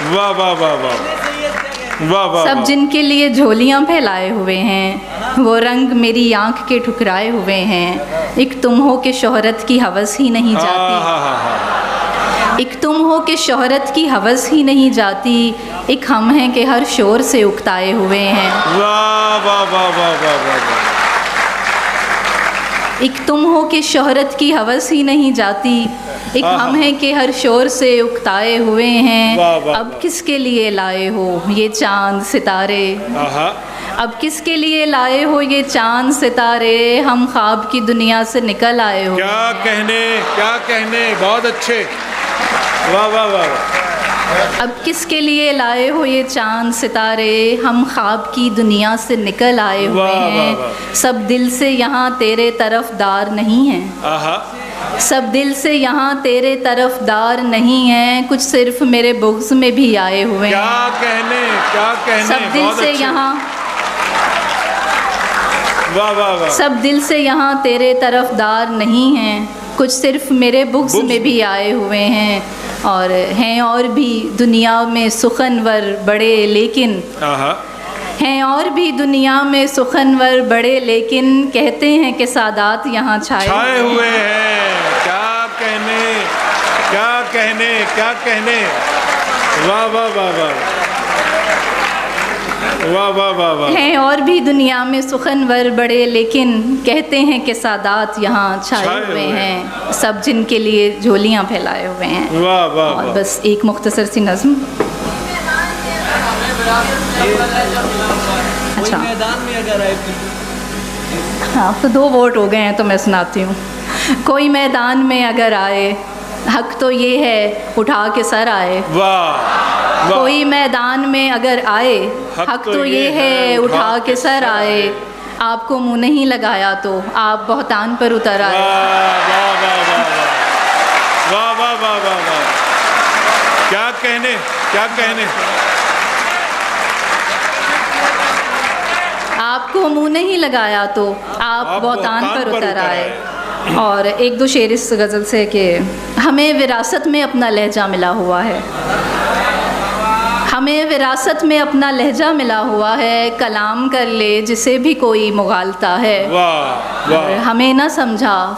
वाह वाह वाह वाह वाह वाह। सब जिनके लिए झोलियां फैलाए हुए हैं, वो रंग मेरी आंख के ठुकराए हुए हैं। एक तुम हो के शोहरत की हवस ही नहीं जाती, एक तुम हो के शोहरत की हवस ही नहीं जाती। एक हम हैं कि हर शोर से उकताए हुए हैं। वाह वाह वाह वाह वाह वाह। एक तुम हो के शोहरत की हवस ही नहीं जाती, एक हम हैं कि हर शोर से उकताए हुए हैं। वाह, वाह, अब वाह। किसके लिए लाए हो ये चांद सितारे, अब किसके लिए लाए हो ये चांद सितारे। हम ख्वाब की दुनिया से निकल आए हो। क्या कहने, बहुत अच्छे। वाह वाह वाह। अब किसके लिए लाए हो ये चांद सितारे, हम ख्वाब की दुनिया से निकल आए हुए वाह, वाह, हैं। वाह। सब दिल से यहाँ तेरे तरफदार नहीं हैं, सब दिल से यहाँ तेरे तरफदार नहीं हैं। कुछ सिर्फ मेरे बुग़्ज़ में भी आए हुए हैं। क्या कहने, सब दिल से यहाँ, वाह वाह वाह। सब दिल से यहाँ तेरे तरफदार नहीं हैं। कुछ सिर्फ मेरे बुग़्ज़ में भी आए हुए हैं। और हैं और भी दुनिया में सुखनवर बड़े, लेकिन हैं और भी दुनिया में सुखनवर बड़े, लेकिन कहते हैं कि सादात यहाँ छाए हुए हैं। क्या कहने। वाह वाह वाह वाह वाह वाह वाह वाह। हैं और भी दुनिया में सुखनवर बड़े, लेकिन कहते हैं कि सादात यहाँ छाए हुए हैं। सब जिनके लिए झोलियाँ फैलाए हुए हैं। वाह वाह। और बस एक मुख्तसर सी नज़्म। अच्छा, मैदान में अगर आए, हाँ तो 2 वोट हो गए हैं तो मैं सुनाती हूँ। कोई मैदान में अगर आए, हक तो ये है उठा के सर आए। वाह। कोई मैदान में अगर आए, हक तो ये है उठा के सर आए। आपको मुंह नहीं लगाया तो आप बहतान पर उतर आए। वाह वाह वाह वाह वाह वाह वाह वाह। क्या कहने। आपको मुंह नहीं लगाया तो आप बहतान पर उतर आए। और एक 2 शेर इस गज़ल से कि हमें विरासत में अपना लहजा मिला हुआ है, हमें विरासत में अपना लहजा मिला हुआ है। कलाम कर ले जिसे भी कोई मुगालता है, वाह वाह। हमें न समझा